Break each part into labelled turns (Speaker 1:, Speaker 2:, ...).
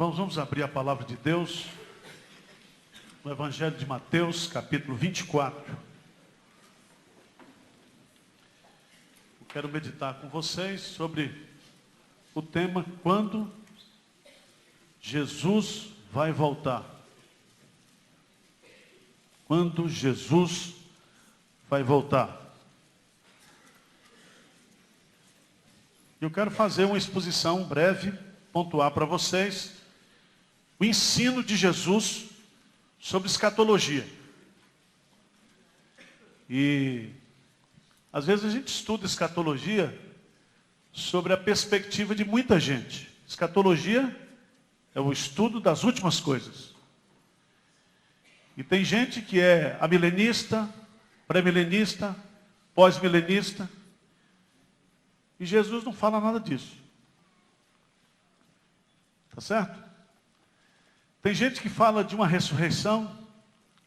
Speaker 1: Irmãos, vamos abrir a palavra de Deus no Evangelho de Mateus, capítulo 24. Eu quero meditar com vocês sobre o tema quando Jesus vai voltar. Quando Jesus vai voltar. Eu quero fazer uma exposição breve, pontuar para vocês o ensino de Jesus sobre escatologia. E às vezes a gente estuda escatologia sobre a perspectiva de muita gente. Escatologia é o estudo das últimas coisas. E tem gente que é amilenista, pré-milenista, pós-milenista. E Jesus não fala nada disso. Tá certo? Tem gente que fala de uma ressurreição,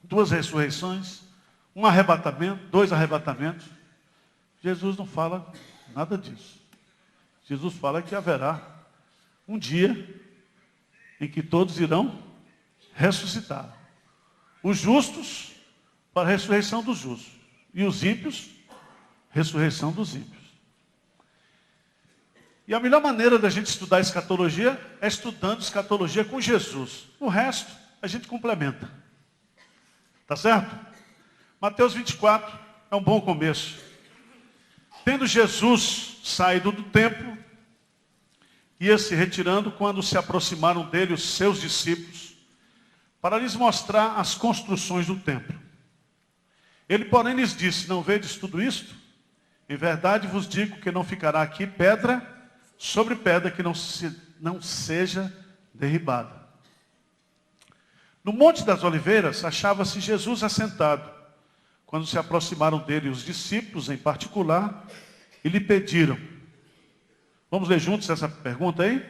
Speaker 1: duas ressurreições, um arrebatamento, dois arrebatamentos. Jesus não fala nada disso. Jesus fala que haverá um dia em que todos irão ressuscitar. Os justos para a ressurreição dos justos. E os ímpios, ressurreição dos ímpios. E a melhor maneira da gente estudar escatologia é estudando escatologia com Jesus. O resto, a gente complementa. Tá certo? Mateus 24 é um bom começo. Tendo Jesus saído do templo, ia se retirando quando se aproximaram dele os seus discípulos, para lhes mostrar as construções do templo. Ele, porém, lhes disse: não vedes tudo isto? Em verdade vos digo que não ficará aqui pedra sobre pedra que não seja derribada. No Monte das Oliveiras achava-se Jesus assentado, quando se aproximaram dele os discípulos em particular e lhe pediram. Vamos ler juntos essa pergunta aí?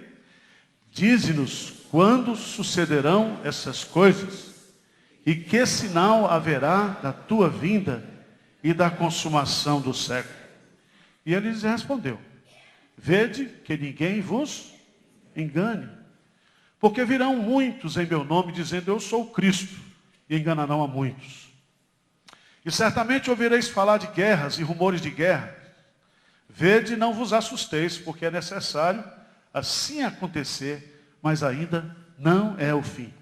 Speaker 1: Dize-nos quando sucederão essas coisas e que sinal haverá da tua vinda e da consumação do século. E ele lhes respondeu: vede que ninguém vos engane, porque virão muitos em meu nome dizendo eu sou o Cristo, e enganarão a muitos. E certamente ouvireis falar de guerras e rumores de guerra. Vede e não vos assusteis, porque é necessário assim acontecer, mas ainda não é o fim.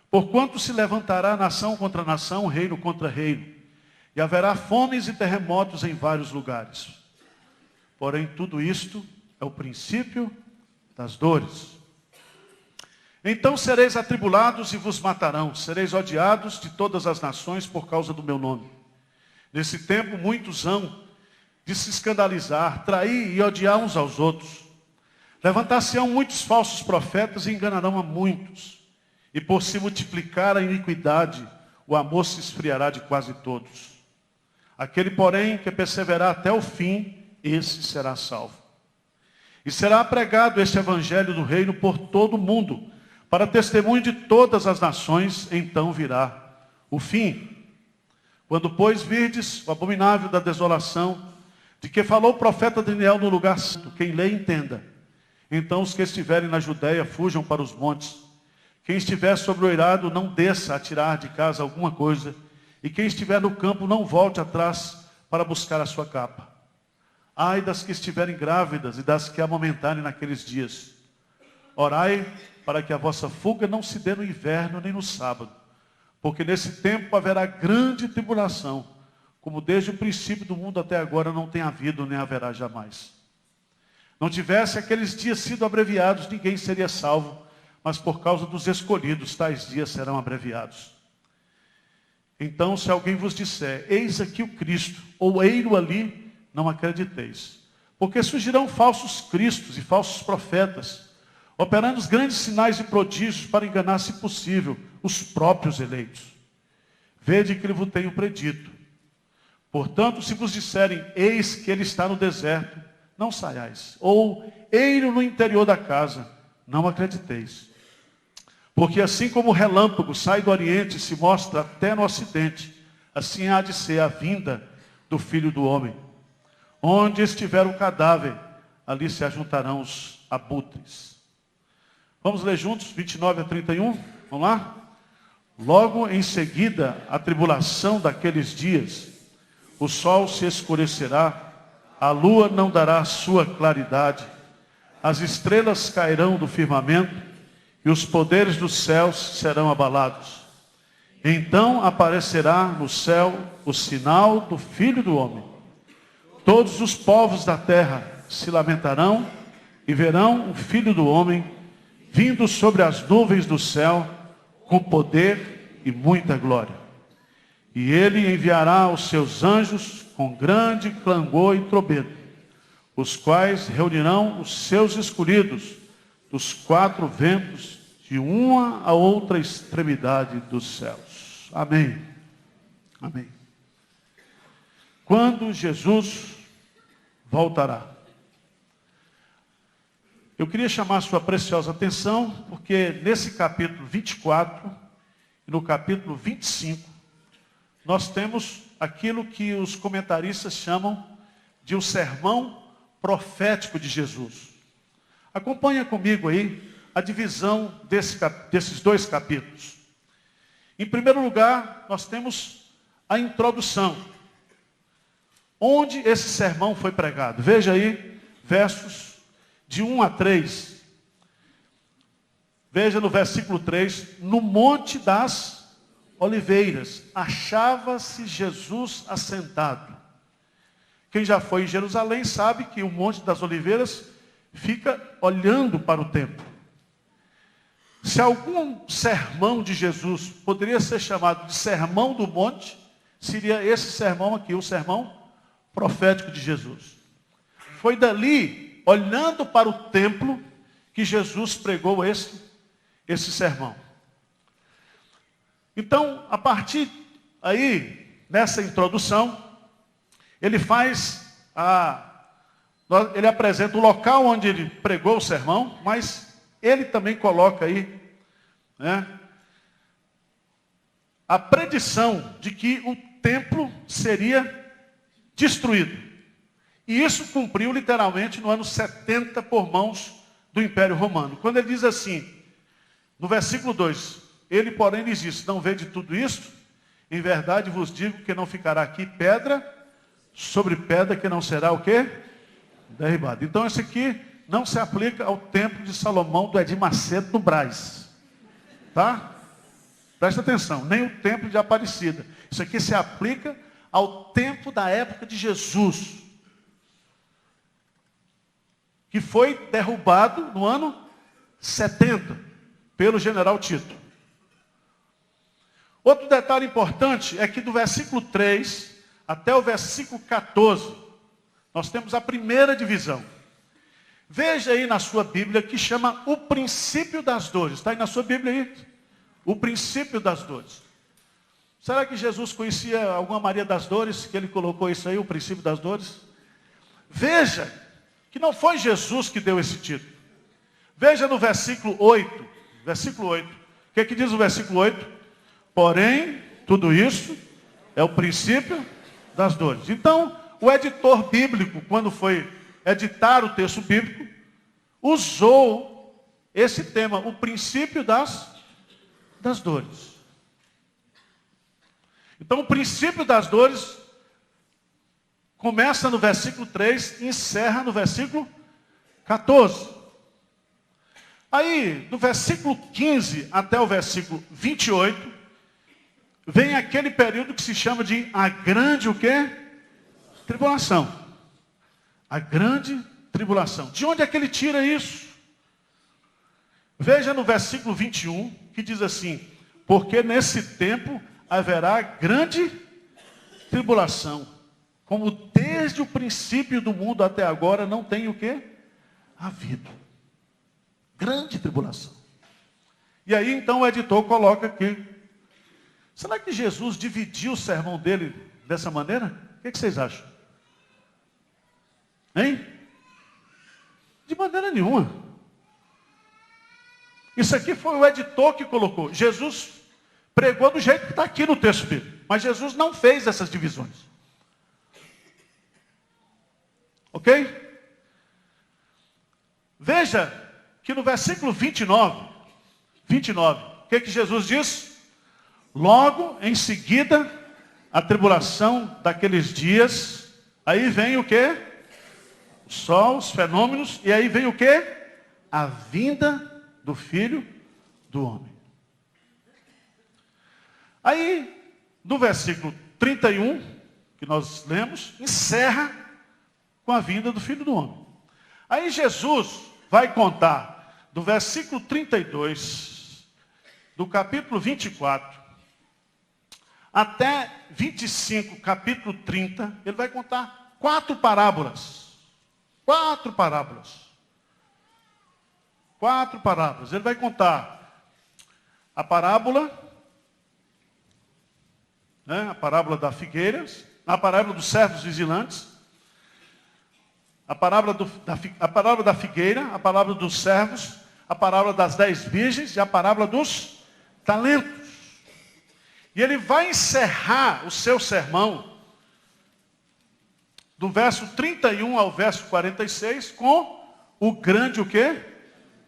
Speaker 1: Porquanto se levantará nação contra nação, reino contra reino, e haverá fomes e terremotos em vários lugares. Porém, tudo isto é o princípio das dores. Então sereis atribulados e vos matarão. Sereis odiados de todas as nações por causa do meu nome. Nesse tempo, muitos hão de se escandalizar, trair e odiar uns aos outros. Levantar-se-ão muitos falsos profetas e enganarão a muitos. E por se multiplicar a iniquidade, o amor se esfriará de quase todos. Aquele, porém, que perseverar até o fim, esse será salvo. E será pregado este evangelho do reino por todo o mundo, para testemunho de todas as nações, então virá o fim. Quando, pois, virdes o abominável da desolação, de que falou o profeta Daniel no lugar santo, quem lê entenda. Então os que estiverem na Judéia fujam para os montes. Quem estiver sobre o eirado não desça a tirar de casa alguma coisa, e quem estiver no campo não volte atrás para buscar a sua capa. Ai das que estiverem grávidas e das que amamentarem naqueles dias. Orai para que a vossa fuga não se dê no inverno nem no sábado, porque nesse tempo haverá grande tribulação, como desde o princípio do mundo até agora não tem havido nem haverá jamais. Não tivesse aqueles dias sido abreviados, ninguém seria salvo, mas por causa dos escolhidos, tais dias serão abreviados. Então, se alguém vos disser, eis aqui o Cristo, ou eis-o ali, não acrediteis, porque surgirão falsos cristos e falsos profetas, operando os grandes sinais e prodígios para enganar, se possível, os próprios eleitos. Vede que ele vos tenho predito. Portanto, se vos disserem, eis que ele está no deserto, não saiais. Ou, eis-o no interior da casa, não acrediteis. Porque assim como o relâmpago sai do oriente e se mostra até no ocidente, assim há de ser a vinda do Filho do Homem. Onde estiver o cadáver, ali se ajuntarão os abutres. Vamos ler juntos, 29 a 31. Vamos lá? Logo em seguida, a tribulação daqueles dias, o sol se escurecerá, a lua não dará sua claridade, as estrelas cairão do firmamento e os poderes dos céus serão abalados. Então aparecerá no céu o sinal do Filho do Homem. Todos os povos da terra se lamentarão e verão o Filho do Homem vindo sobre as nuvens do céu com poder e muita glória. E ele enviará os seus anjos com grande clangor e trombeta, os quais reunirão os seus escolhidos dos quatro ventos, de uma a outra extremidade dos céus. Amém. Amém. Quando Jesus voltará? Eu queria chamar a sua preciosa atenção, porque nesse capítulo 24 e no capítulo 25, nós temos aquilo que os comentaristas chamam de o sermão profético de Jesus. Acompanha comigo aí a divisão desses dois capítulos. Em primeiro lugar, nós temos a introdução, onde esse sermão foi pregado. Veja aí, versos de 1 a 3. Veja no versículo 3, no Monte das Oliveiras, achava-se Jesus assentado. Quem já foi em Jerusalém sabe que o Monte das Oliveiras fica olhando para o templo. Se algum sermão de Jesus poderia ser chamado de sermão do monte, seria esse sermão aqui, o sermão profético de Jesus. Foi dali, olhando para o templo, que Jesus pregou esse sermão. Então, a partir aí, nessa introdução, ele ele apresenta o local onde ele pregou o sermão, mas ele também coloca aí, né, a predição de que o templo seria destruído. E isso cumpriu literalmente no ano 70 por mãos do Império Romano. Quando ele diz assim, no versículo 2, ele porém lhes disse, não vede tudo isso? Em verdade vos digo que não ficará aqui pedra sobre pedra que não será o quê? Derribado. Então esse aqui não se aplica ao templo de Salomão do Edir Macedo no Brás. Tá? Presta atenção, nem o templo de Aparecida. Isso aqui se aplica ao templo da época de Jesus, que foi derrubado no ano 70 pelo general Tito. Outro detalhe importante é que do versículo 3 até o versículo 14, nós temos a primeira divisão. Veja aí na sua Bíblia que chama o princípio das dores. Está aí na sua Bíblia aí? O princípio das dores. Será que Jesus conhecia alguma Maria das Dores, que ele colocou isso aí, o princípio das dores? Veja que não foi Jesus que deu esse título. Veja no versículo 8. Versículo 8. O que é que diz o versículo 8? Porém, tudo isso é o princípio das dores. Então, o editor bíblico, quando foi editar o texto bíblico, usou esse tema, o princípio das dores. Então, o princípio das dores começa no versículo 3 e encerra no versículo 14. Aí, do versículo 15 até o versículo 28, vem aquele período que se chama de a grande o quê? Tribulação. A grande tribulação. De onde é que ele tira isso? Veja no versículo 21, que diz assim, porque nesse tempo haverá grande tribulação, como desde o princípio do mundo até agora não tem o quê? Havido. Grande tribulação. E aí então o editor coloca aqui, será que Jesus dividiu o sermão dele dessa maneira? O que vocês acham? Hein? De maneira nenhuma. Isso aqui foi o editor que colocou. Jesus pregou do jeito que está aqui no texto bíblico. Mas Jesus não fez essas divisões. Ok? Veja que no versículo 29, o que Jesus diz? Logo em seguida, a tribulação daqueles dias, aí vem o quê? O sol, os fenômenos, e aí vem o quê? A vinda do Filho do Homem. Aí, no versículo 31, que nós lemos, encerra com a vinda do Filho do Homem. Aí Jesus vai contar do versículo 32, do capítulo 24, até 25, capítulo 30, ele vai contar 4 parábolas. 4 parábolas. 4 parábolas. Ele vai contar a parábola, a parábola das figueiras, a parábola dos servos vigilantes, a parábola da figueira, a parábola dos servos, a parábola das 10 virgens e a parábola dos talentos. E ele vai encerrar o seu sermão do verso 31 ao verso 46 com o grande o quê?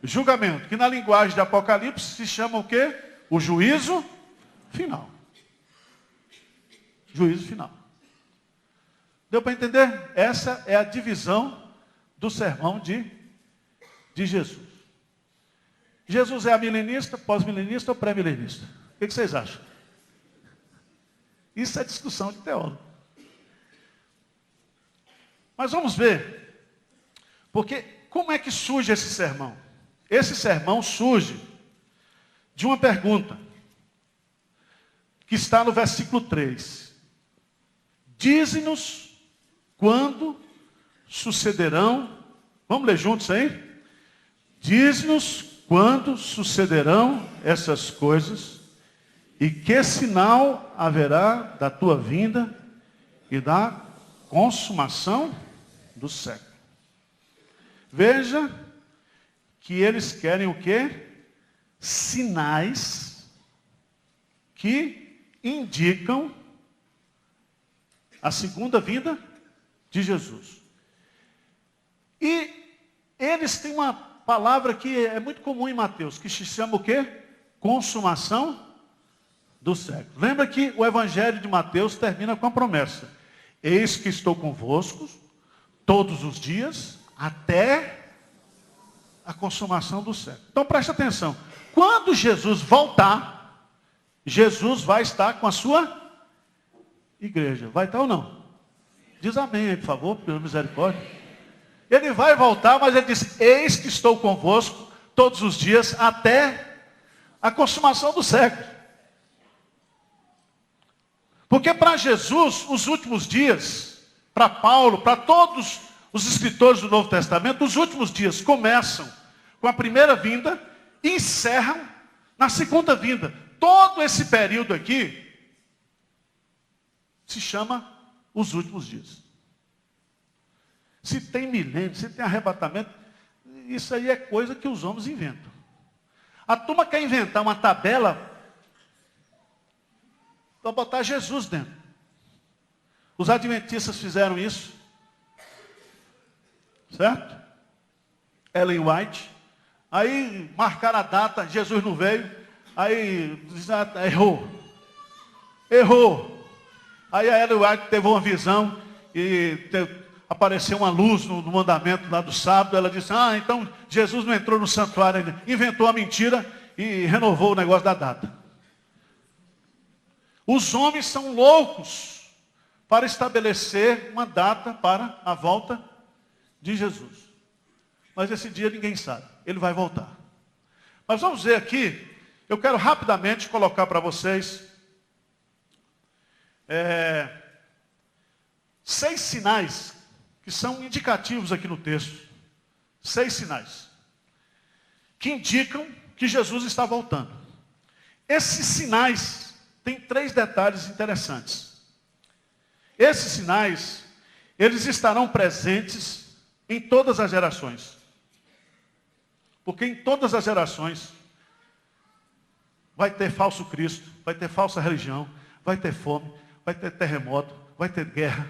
Speaker 1: Julgamento, que na linguagem de Apocalipse se chama o quê? O juízo final. Juízo final. Deu para entender? Essa é a divisão do sermão de Jesus. Jesus é amilenista, pós-milenista ou pré-milenista? O que vocês acham? Isso é discussão de teólogo. Mas vamos ver. Porque como é que surge esse sermão? Esse sermão surge de uma pergunta que está no versículo 3. Dize-nos quando sucederão, vamos ler juntos aí? Dize-nos quando sucederão essas coisas e que sinal haverá da tua vinda e da consumação do século. Veja que eles querem o quê? Sinais que indicam a segunda vinda de Jesus. E eles têm uma palavra que é muito comum em Mateus, que se chama o quê? Consumação do século. Lembra que o Evangelho de Mateus termina com a promessa: eis que estou convosco todos os dias até a consumação do século. Então preste atenção. Quando Jesus voltar, Jesus vai estar com a sua igreja. Vai estar ou não? Diz amém aí, por favor, pela misericórdia. Ele vai voltar, mas ele diz: eis que estou convosco todos os dias até a consumação do século. Porque para Jesus, os últimos dias, para Paulo, para todos os escritores do Novo Testamento, os últimos dias começam com a primeira vinda e encerram na segunda vinda. Todo esse período aqui se chama os últimos dias. Se tem milênio, se tem arrebatamento, isso aí é coisa que os homens inventam. A turma quer inventar uma tabela para botar Jesus dentro. Os adventistas fizeram isso. Certo? Ellen White. Aí marcaram a data, Jesus não veio. Aí errou. Aí a Ellen White teve uma visão e apareceu uma luz no mandamento lá do sábado. Ela disse: então Jesus não entrou no santuário ainda. Inventou a mentira e renovou o negócio da data. Os homens são loucos para estabelecer uma data para a volta de Jesus. Mas esse dia ninguém sabe. Ele vai voltar. Mas vamos ver aqui. Eu quero rapidamente colocar para vocês 6 sinais que são indicativos aqui no texto. 6 sinais que indicam que Jesus está voltando. Esses sinais têm 3 detalhes interessantes. Esses sinais, eles estarão presentes em todas as gerações. Porque em todas as gerações vai ter falso Cristo, vai ter falsa religião, vai ter fome, vai ter terremoto, vai ter guerra.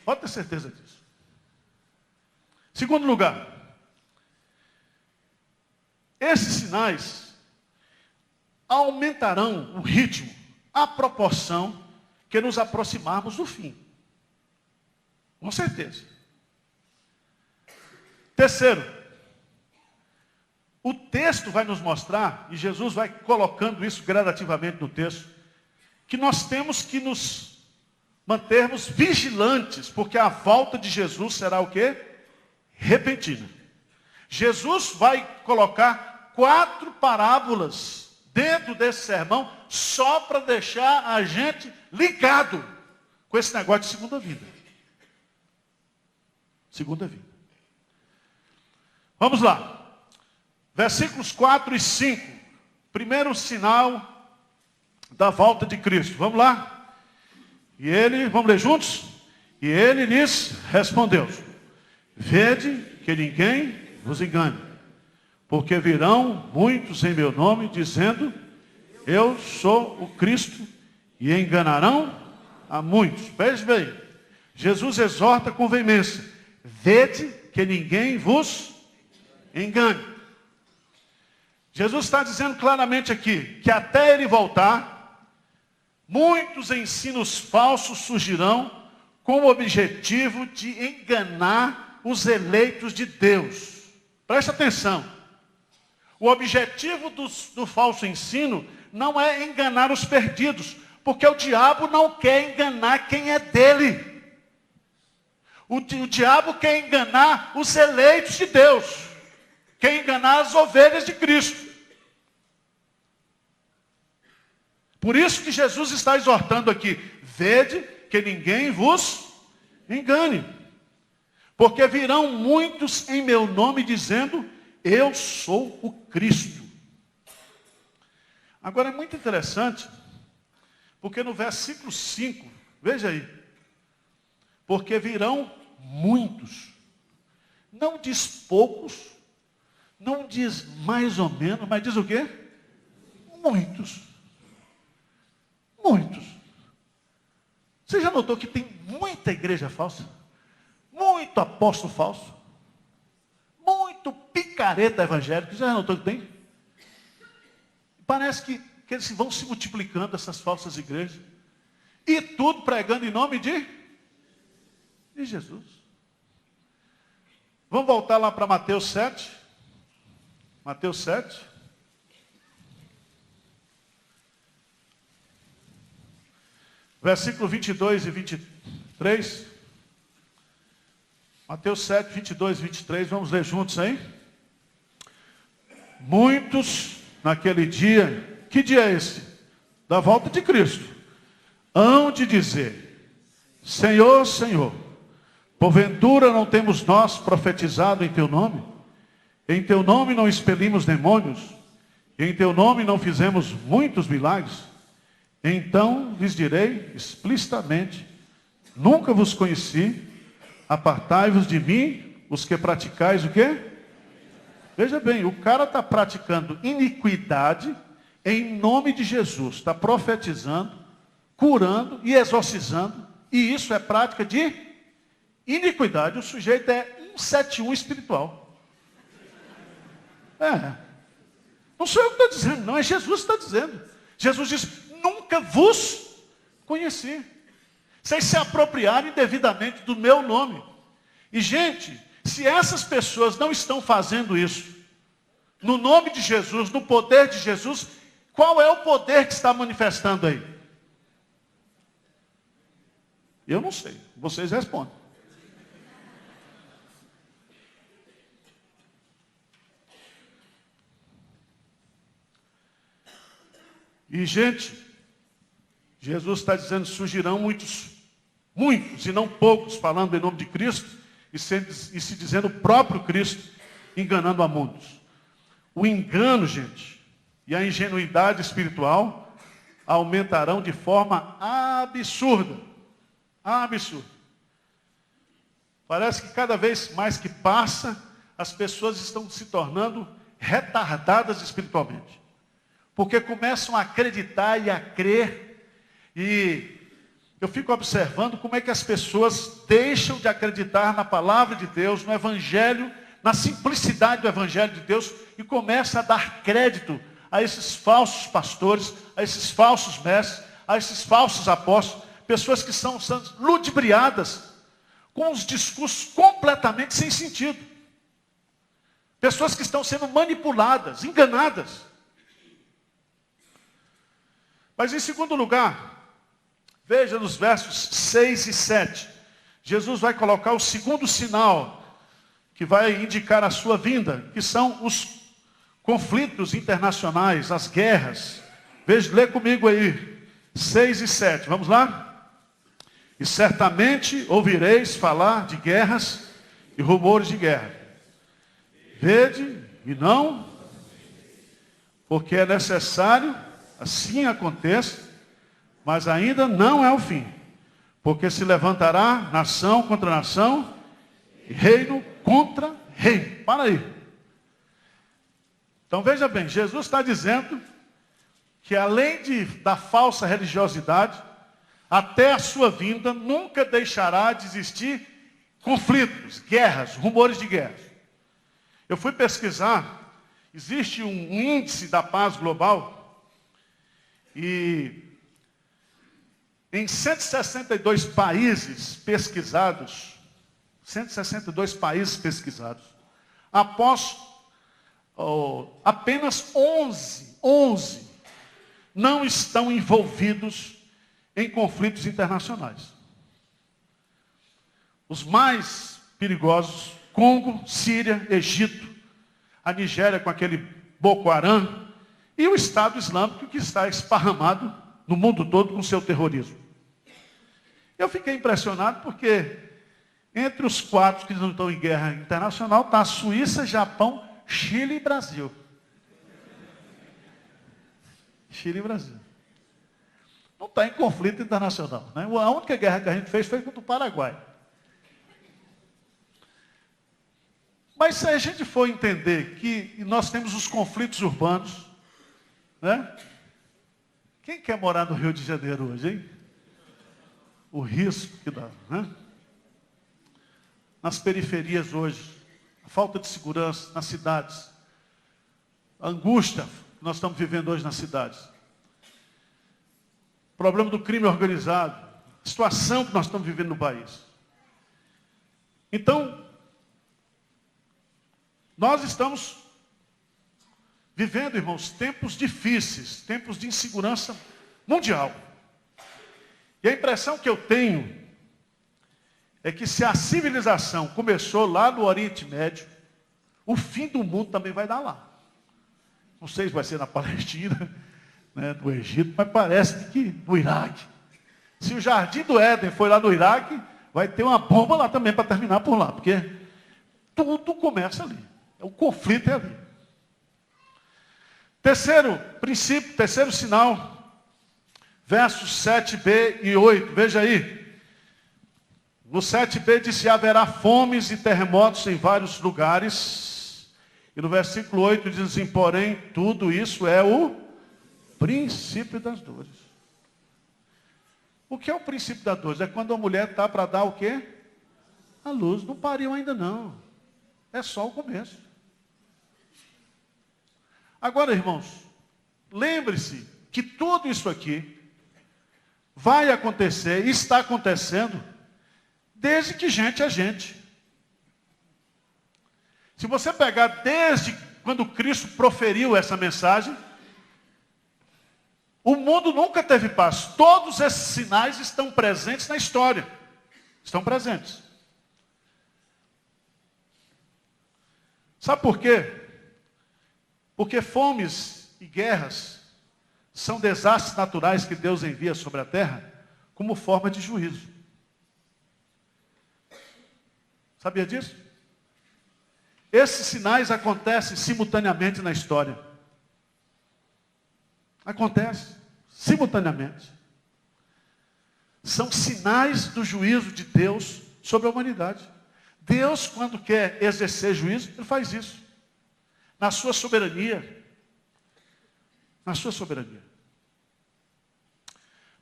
Speaker 1: Pode ter certeza disso. Segundo lugar, Esses sinais aumentarão o ritmo, a proporção que nos aproximarmos do fim. Com certeza. Terceiro, o texto vai nos mostrar, e Jesus vai colocando isso gradativamente no texto, que nós temos que nos mantermos vigilantes, porque a volta de Jesus será o quê? Repentina. Jesus vai colocar 4 parábolas dentro desse sermão, só para deixar a gente ligado com esse negócio de segunda vida. Segunda vida. Vamos lá. Versículos 4 e 5. Primeiro sinal da volta de Cristo. Vamos lá? E ele, vamos ler juntos? E ele lhes respondeu: vede que ninguém vos engane, porque virão muitos em meu nome, dizendo, eu sou o Cristo, e enganarão a muitos. Veja bem, Jesus exorta com veemência: vede que ninguém vos engane. Jesus está dizendo claramente aqui, que até ele voltar, muitos ensinos falsos surgirão com o objetivo de enganar os eleitos de Deus. Preste atenção. O objetivo do falso ensino não é enganar os perdidos, porque o diabo não quer enganar quem é dele. O diabo quer enganar os eleitos de Deus, quer enganar as ovelhas de Cristo. Por isso que Jesus está exortando aqui: vede que ninguém vos engane, porque virão muitos em meu nome dizendo, eu sou o Cristo. Agora é muito interessante, porque no versículo 5, veja aí, porque virão muitos, não diz poucos, não diz mais ou menos, mas diz o quê? Muitos. Muitos. Você já notou que tem muita igreja falsa? Muito apóstolo falso? Muito picareta evangélico? Você já notou que tem? Parece que eles vão se multiplicando, essas falsas igrejas. E tudo pregando em nome de Jesus. Vamos voltar lá para Mateus 7. Mateus 7. Versículo 22 e 23. Mateus 7, 22 e 23. Vamos ler juntos aí. Muitos naquele dia, que dia é esse? Da volta de Cristo. Hão de dizer, Senhor, Senhor, porventura não temos nós profetizado em teu nome? Em teu nome não expelimos demônios? Em teu nome não fizemos muitos milagres? Então lhes direi explicitamente, nunca vos conheci, apartai-vos de mim, os que praticais o quê? Veja bem, o cara está praticando iniquidade em nome de Jesus, está profetizando, curando e exorcizando, e isso é prática de iniquidade. O sujeito é 171 espiritual. Não sou eu que estou dizendo, não, é Jesus que está dizendo. Jesus diz, nunca vos conheci. Vocês se apropriarem indevidamente do meu nome. E, gente, se essas pessoas não estão fazendo isso, no nome de Jesus, no poder de Jesus, qual é o poder que está manifestando aí? Eu não sei. Vocês respondem. E, gente, Jesus está dizendo, surgirão muitos, e não poucos, falando em nome de Cristo, e se dizendo o próprio Cristo, enganando a muitos. O engano, gente, e a ingenuidade espiritual aumentarão de forma absurda. Absurda. Parece que cada vez mais que passa, as pessoas estão se tornando retardadas espiritualmente. Porque começam a acreditar e a crer. E eu fico observando como é que as pessoas deixam de acreditar na palavra de Deus, no Evangelho, na simplicidade do Evangelho de Deus e começa a dar crédito a esses falsos pastores, a esses falsos mestres, a esses falsos apóstolos, pessoas que são ludibriadas com os discursos completamente sem sentido. Pessoas que estão sendo manipuladas, enganadas. Mas em segundo lugar, veja nos versos 6 e 7. Jesus vai colocar o segundo sinal que vai indicar a sua vinda, que são os conflitos internacionais, as guerras. Veja, lê comigo aí, 6 e 7. Vamos lá? E certamente ouvireis falar de guerras e rumores de guerra. Vede e não, porque é necessário, assim aconteça, mas ainda não é o fim. Porque se levantará nação contra nação, e reino contra reino. Para aí. Então veja bem, Jesus está dizendo que além da falsa religiosidade, até a sua vinda nunca deixará de existir conflitos, guerras, rumores de guerra. Eu fui pesquisar, existe um índice da paz global e em 162 países pesquisados, após apenas 11 não estão envolvidos em conflitos internacionais. Os mais perigosos, Congo, Síria, Egito, a Nigéria com aquele Boko Haram e o Estado Islâmico que está esparramado no mundo todo com seu terrorismo. Eu fiquei impressionado porque entre os 4 que não estão em guerra internacional está a Suíça, Japão, Chile e Brasil. Chile e Brasil. Não está em conflito internacional, né? A única guerra que a gente fez foi contra o Paraguai. Mas se a gente for entender que nós temos os conflitos urbanos, né? Quem quer morar no Rio de Janeiro hoje, hein? O risco que dá, né? Nas periferias hoje, a falta de segurança nas cidades, a angústia que nós estamos vivendo hoje nas cidades, o problema do crime organizado, a situação que nós estamos vivendo no país. Então, nós estamos vivendo, irmãos, tempos difíceis, tempos de insegurança mundial. E a impressão que eu tenho é que se a civilização começou lá no Oriente Médio, o fim do mundo também vai dar lá. Não sei se vai ser na Palestina, né, no Egito, mas parece que no Iraque. Se o Jardim do Éden foi lá no Iraque, vai ter uma bomba lá também para terminar por lá, porque tudo começa ali. O conflito é ali. Terceiro princípio, terceiro sinal, versos 7b e 8. Veja aí. No 7b diz: haverá fomes e terremotos em vários lugares. E no versículo 8 diz assim: porém, tudo isso é o princípio das dores. O que é o princípio das dores? É quando a mulher está para dar o quê? A luz. Não pariu ainda não. É só o começo. Agora, irmãos, lembre-se que tudo isso aqui vai acontecer, está acontecendo, desde que gente é gente. Se você pegar desde quando Cristo proferiu essa mensagem, o mundo nunca teve paz. Todos esses sinais estão presentes na história. Estão presentes. Sabe por quê? Porque fomes e guerras são desastres naturais que Deus envia sobre a terra como forma de juízo. Sabia disso? Esses sinais acontecem simultaneamente na história. Acontece simultaneamente. São sinais do juízo de Deus sobre a humanidade. Deus, quando quer exercer juízo, Ele faz isso. Na sua soberania. Na sua soberania.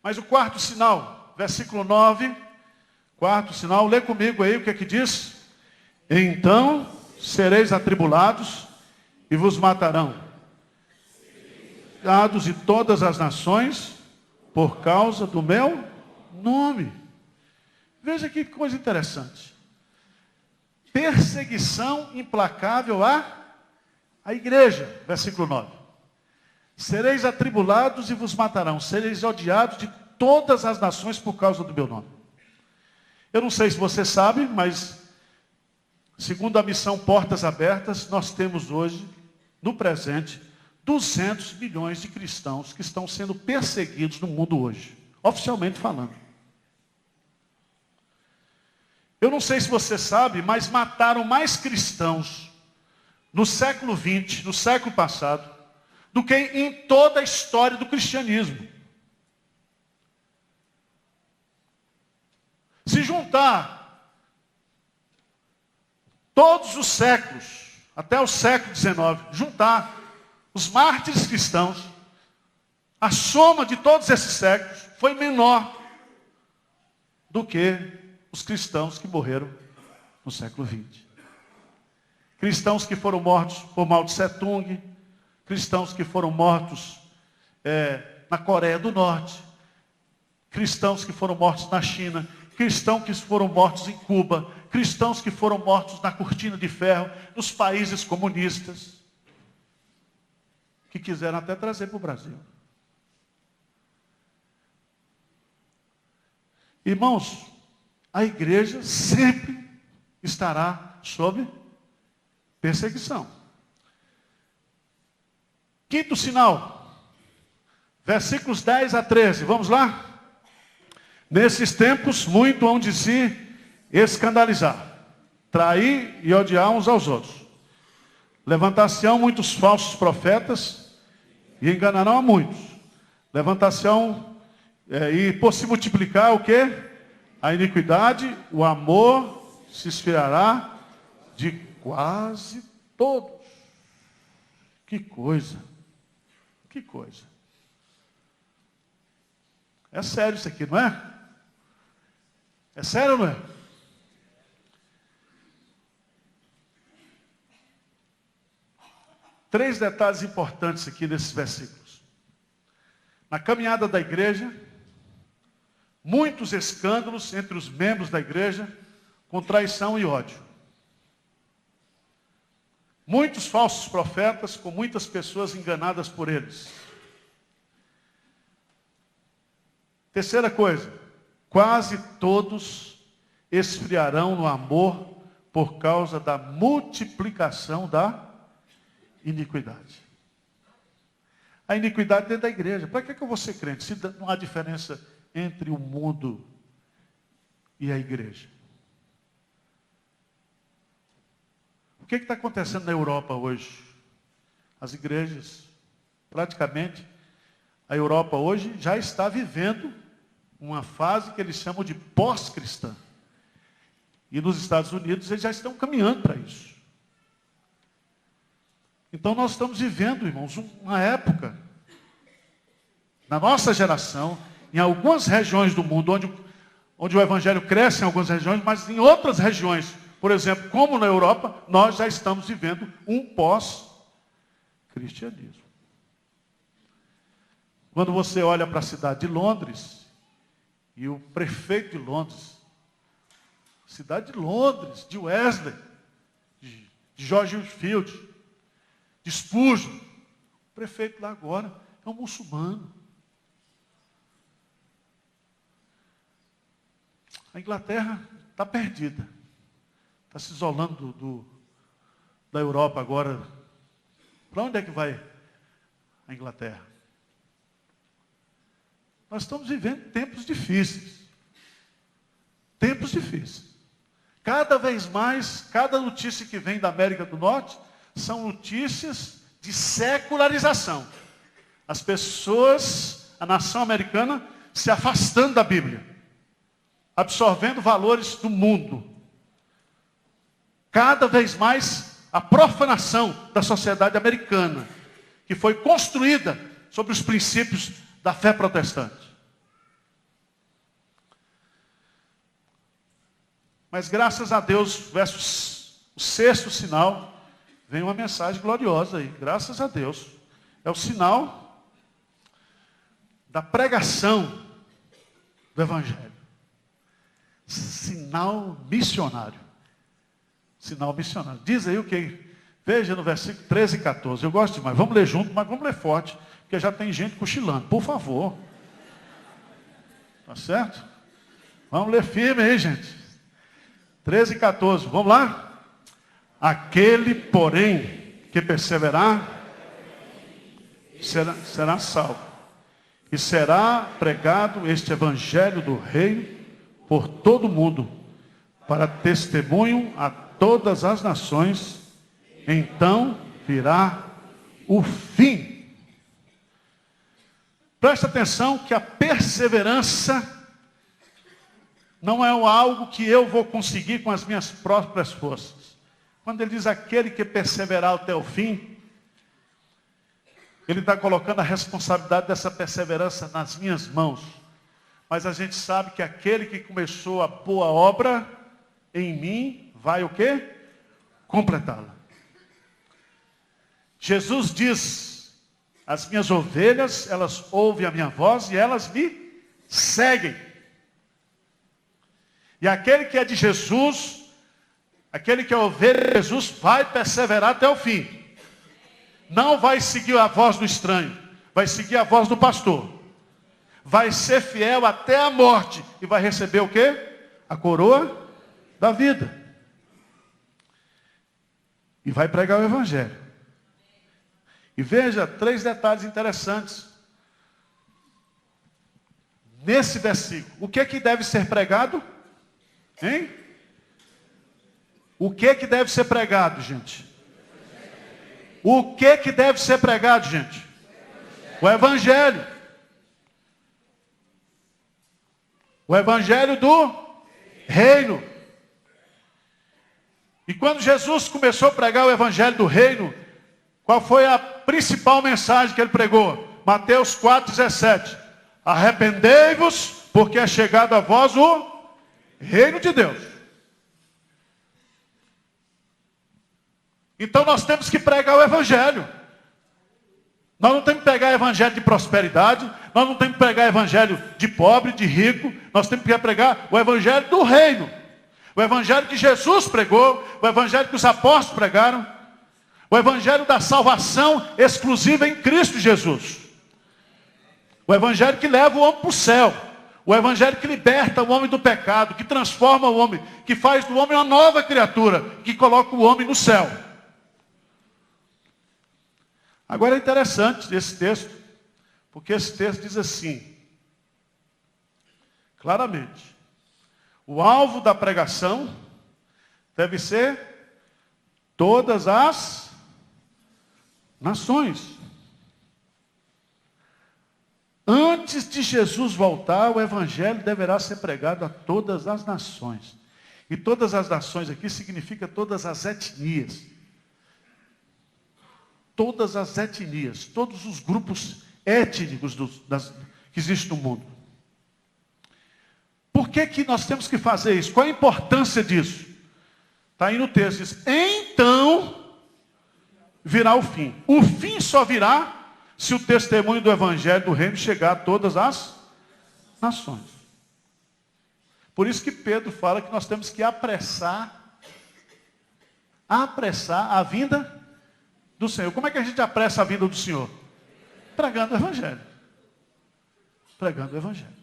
Speaker 1: Mas o quarto sinal, versículo 9, quarto sinal, lê comigo aí o que é que diz. Então sereis atribulados e vos matarão. Dados de todas as nações por causa do meu nome. Veja que coisa interessante. Perseguição implacável à igreja. Versículo 9. Sereis atribulados e vos matarão. Sereis odiados de todas as nações por causa do meu nome. Eu não sei se você sabe, mas segundo a missão Portas Abertas, nós temos hoje, no presente, 200 milhões de cristãos que estão sendo perseguidos no mundo hoje, oficialmente falando. Eu não sei se você sabe, mas mataram mais cristãos no século XX, no século passado, do que em toda a história do cristianismo. Se juntar todos os séculos, até o século XIX, juntar os mártires cristãos, a soma de todos esses séculos foi menor do que os cristãos que morreram no século XX. Cristãos que foram mortos por Mao Tse Tung, cristãos que foram mortos na Coreia do Norte, cristãos que foram mortos na China, cristãos que foram mortos em Cuba, cristãos que foram mortos na Cortina de Ferro, nos países comunistas, que quiseram até trazer para o Brasil. Irmãos, a igreja sempre estará sob perseguição. Quinto sinal, versículos 10 a 13, vamos lá? Nesses tempos, muito hão de se escandalizar, trair e odiar uns aos outros. Levantar-se-ão muitos falsos profetas e enganarão a muitos. Levantar-se-ão e por se multiplicar o quê? A iniquidade, o amor se esfriará de quase todos. Que coisa. Que coisa. É sério isso aqui, não é? É sério ou não é? Três detalhes importantes aqui nesses versículos. Na caminhada da igreja, muitos escândalos entre os membros da igreja, com traição e ódio. Muitos falsos profetas, com muitas pessoas enganadas por eles. Terceira coisa, quase todos esfriarão no amor por causa da multiplicação da iniquidade. A iniquidade dentro da igreja. Para que eu vou ser crente se não há diferença entre o mundo e a igreja? O que está acontecendo na Europa hoje? As igrejas, praticamente, a Europa hoje já está vivendo uma fase que eles chamam de pós-cristã. E nos Estados Unidos eles já estão caminhando para isso. Então nós estamos vivendo, irmãos, uma época, na nossa geração, em algumas regiões do mundo, onde o evangelho cresce em algumas regiões, mas em outras regiões, por exemplo, como na Europa, nós já estamos vivendo um pós-cristianismo. Quando você olha para a cidade de Londres, e o prefeito de Londres, cidade de Londres, de Wesley, de George Whitefield, de Spurgeon, o prefeito lá agora é um muçulmano. A Inglaterra está perdida. Está se isolando da Europa agora. Para onde é que vai a Inglaterra? Nós estamos vivendo tempos difíceis. Tempos difíceis. Cada vez mais, cada notícia que vem da América do Norte são notícias de secularização. As pessoas, a nação americana, se afastando da Bíblia. Absorvendo valores do mundo. Cada vez mais a profanação da sociedade americana, que foi construída sobre os princípios da fé protestante. Mas graças a Deus, versos o sexto sinal, vem uma mensagem gloriosa aí, graças a Deus. É o sinal da pregação do Evangelho. Sinal missionário. Sinal missionário. Diz aí o que? Veja no versículo 13 e 14. Eu gosto demais. Vamos ler junto, mas vamos ler forte. Porque já tem gente cochilando. Por favor. Tá certo? Vamos ler firme aí, gente. 13 e 14. Vamos lá? Aquele, porém, que perseverar, será salvo. E será pregado este evangelho do reino por todo o mundo, para testemunho a todas as nações. Então virá o fim. Presta atenção que a perseverança não é algo que eu vou conseguir com as minhas próprias forças. Quando ele diz aquele que perseverar até o fim, ele está colocando a responsabilidade dessa perseverança nas minhas mãos. Mas a gente sabe que aquele que começou a boa obra em mim, vai o quê? Completá-la. Jesus diz, as minhas ovelhas, elas ouvem a minha voz e elas me seguem. E aquele que é de Jesus, aquele que é ovelha de Jesus, vai perseverar até o fim. Não vai seguir a voz do estranho, vai seguir a voz do pastor. Vai ser fiel até a morte e vai receber o quê? A coroa da vida. E vai pregar o evangelho. E veja 3 detalhes interessantes. Nesse versículo, o que deve ser pregado? Hein? O que deve ser pregado, gente? O que deve ser pregado, gente? O evangelho. O evangelho do reino. E quando Jesus começou a pregar o evangelho do reino, qual foi a principal mensagem que ele pregou? Mateus 4,17. Arrependei-vos, porque é chegado a vós o reino de Deus. Então nós temos que pregar o evangelho. Nós não temos que pregar evangelho de prosperidade, nós não temos que pregar evangelho de pobre, de rico, nós temos que pregar o evangelho do reino. O evangelho que Jesus pregou, o evangelho que os apóstolos pregaram, o evangelho da salvação exclusiva em Cristo Jesus. O evangelho que leva o homem para o céu. O evangelho que liberta o homem do pecado, que transforma o homem, que faz do homem uma nova criatura, que coloca o homem no céu. Agora é interessante esse texto, porque esse texto diz assim, claramente, o alvo da pregação deve ser todas as nações. Antes de Jesus voltar, o evangelho deverá ser pregado a todas as nações. E todas as nações aqui significa todas as etnias. Todas as etnias, todos os grupos étnicos que existem no mundo. Por que nós temos que fazer isso? Qual a importância disso? Está aí no texto, diz, então virá o fim. O fim só virá se o testemunho do evangelho do reino chegar a todas as nações. Por isso que Pedro fala que nós temos que apressar a vinda do Senhor. Como é que a gente apressa a vinda do Senhor? Pregando o evangelho. Pregando o evangelho.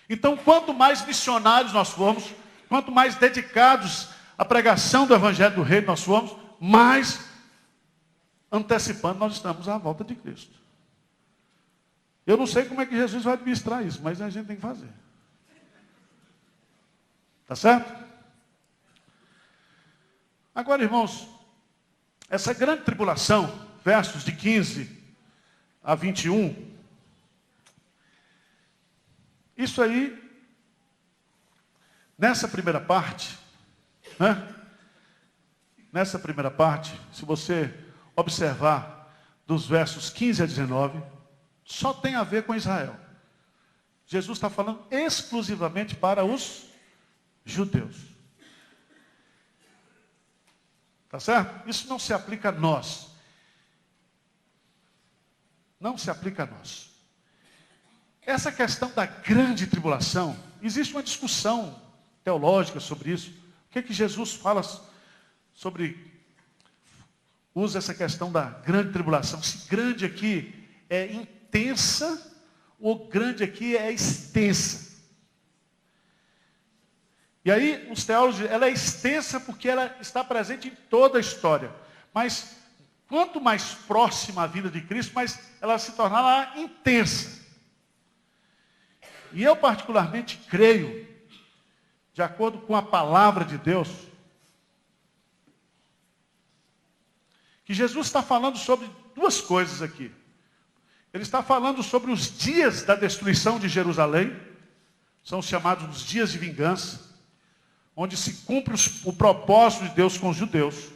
Speaker 1: Então, quanto mais missionários nós formos, quanto mais dedicados à pregação do evangelho do reino nós formos, mais antecipando nós estamos à volta de Cristo. Eu não sei como é que Jesus vai administrar isso, mas a gente tem que fazer. Tá certo? Agora, irmãos, essa grande tribulação, versos de 15 a 21, isso aí, nessa primeira parte, né? Nessa primeira parte, se você observar dos versos 15 a 19, só tem a ver com Israel. Jesus está falando exclusivamente para os judeus. Tá certo? Isso não se aplica a nós. Não se aplica a nós. Essa questão da grande tribulação, existe uma discussão teológica sobre isso. O que é que Jesus fala sobre, usa essa questão da grande tribulação. Se grande aqui é intensa, ou grande aqui é extensa. E aí, os teólogos dizem, ela é extensa porque ela está presente em toda a história. Mas, quanto mais próxima a vida de Cristo, mais ela se tornará intensa. E eu particularmente creio, de acordo com a palavra de Deus, que Jesus está falando sobre duas coisas aqui. Ele está falando sobre os dias da destruição de Jerusalém, são chamados os dias de vingança, onde se cumpre o propósito de Deus com os judeus.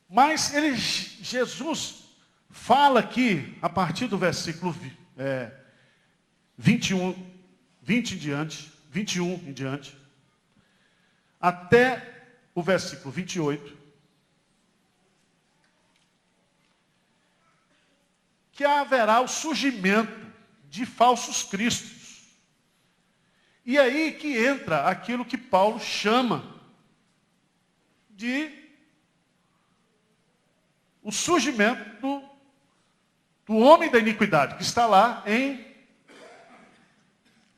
Speaker 1: Mas Jesus fala aqui, a partir do versículo 21 em diante, até o versículo 28, que haverá o surgimento de falsos cristos. E aí que entra aquilo que Paulo chama de o surgimento do homem da iniquidade, que está lá em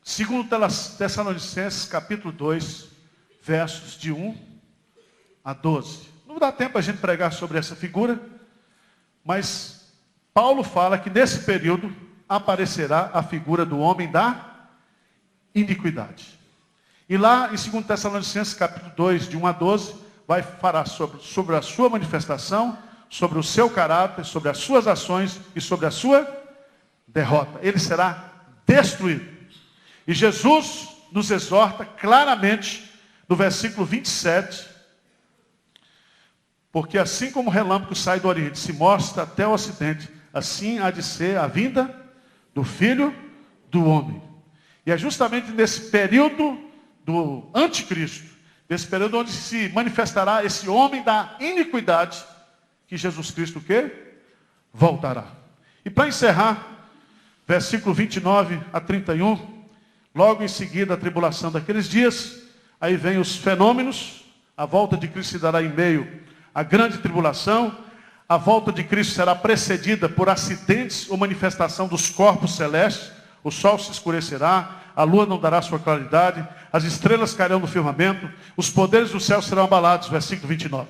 Speaker 1: 2 Tessalonicenses, capítulo 2, versos de 1 a 12. Não dá tempo a gente pregar sobre essa figura, mas Paulo fala que nesse período aparecerá a figura do homem da iniquidade. E lá em 2 Tessalonicenses, capítulo 2, de 1 a 12, vai falar sobre a sua manifestação, sobre o seu caráter, sobre as suas ações e sobre a sua derrota. Ele será destruído. E Jesus nos exorta claramente, no versículo 27, porque assim como o relâmpago sai do Oriente, se mostra até o Ocidente, assim há de ser a vinda do Filho do Homem. E é justamente nesse período do anticristo, nesse período onde se manifestará esse homem da iniquidade, que Jesus Cristo o quê? Voltará. E para encerrar, versículo 29 a 31, logo em seguida a tribulação daqueles dias, aí vem os fenômenos, a volta de Cristo se dará em meio à grande tribulação, a volta de Cristo será precedida por acidentes ou manifestação dos corpos celestes, o sol se escurecerá, a lua não dará sua claridade, as estrelas cairão no firmamento, os poderes do céu serão abalados, versículo 29.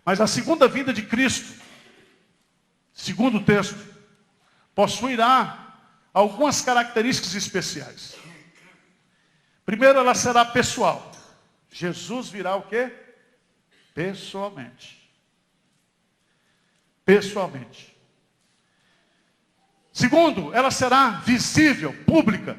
Speaker 1: Mas a segunda vinda de Cristo, segundo o texto, possuirá algumas características especiais. Primeiro, ela será pessoal. Jesus virá o quê? Pessoalmente. Pessoalmente. Segundo, ela será visível, pública,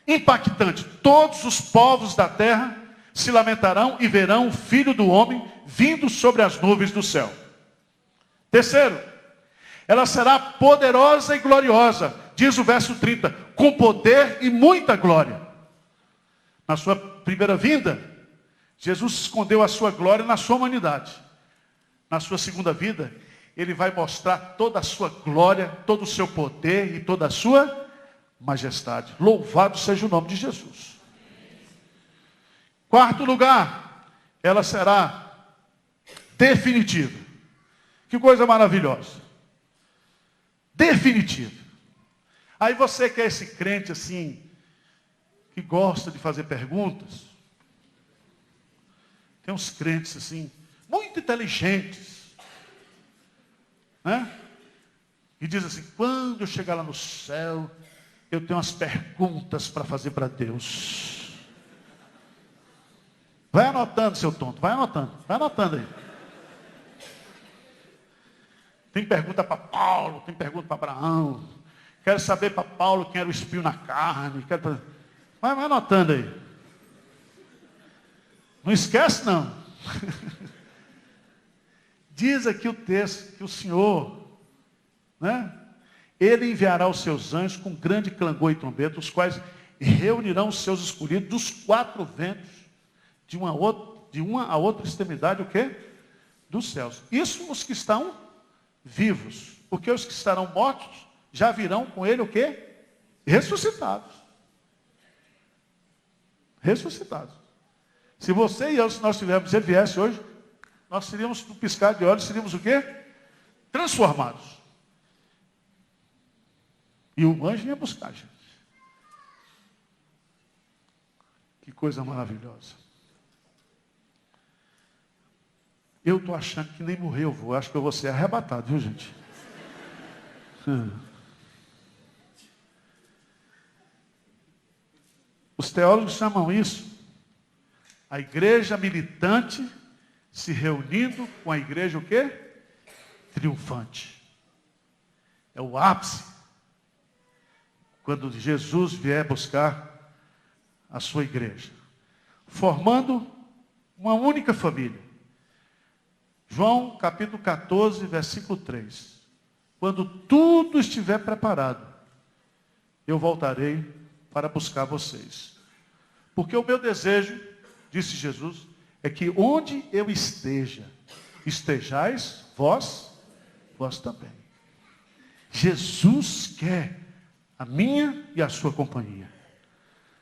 Speaker 1: impactante. Todos os povos da terra se lamentarão e verão o Filho do Homem vindo sobre as nuvens do céu. Terceiro, ela será poderosa e gloriosa, diz o verso 30, com poder e muita glória. Na sua primeira vinda, Jesus escondeu a sua glória na sua humanidade. Na sua segunda vinda, ele vai mostrar toda a sua glória, todo o seu poder e toda a sua majestade. Louvado seja o nome de Jesus. Quarto lugar, ela será definitiva. Que coisa maravilhosa. Definitiva. Aí você que é esse crente assim, que gosta de fazer perguntas. Tem uns crentes assim, muito inteligentes. Né? E diz assim, quando eu chegar lá no céu, eu tenho umas perguntas para fazer para Deus. Vai anotando, seu tonto, vai anotando aí. Tem pergunta para Paulo, tem pergunta para Abraão. Quero saber para Paulo quem era o espinho na carne. Vai anotando aí. Não esquece não. Diz aqui o texto que o Senhor, né? Ele enviará os seus anjos com grande clangor e trombeta, os quais e reunirão os seus escolhidos dos 4 ventos, de uma a outra extremidade, o quê? Dos céus. Isso os que estão vivos, porque os que estarão mortos já virão com ele o quê? Ressuscitados. Ressuscitados. Se você e eu, se nós tivéssemos, se ele viesse hoje, nós seríamos, no piscar de olhos, seríamos o quê? Transformados. E o anjo ia buscar, gente. Que coisa maravilhosa. Eu estou achando que nem morrer eu vou. Acho que eu vou ser arrebatado, viu, gente? Os teólogos chamam isso a igreja militante se reunindo com a igreja o quê? Triunfante. É o ápice. Quando Jesus vier buscar a sua igreja. Formando uma única família. João capítulo 14, versículo 3. Quando tudo estiver preparado, eu voltarei para buscar vocês. Porque o meu desejo, disse Jesus, é que onde eu esteja, estejais vós também. Jesus quer a minha e a sua companhia.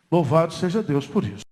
Speaker 1: Louvado seja Deus por isso.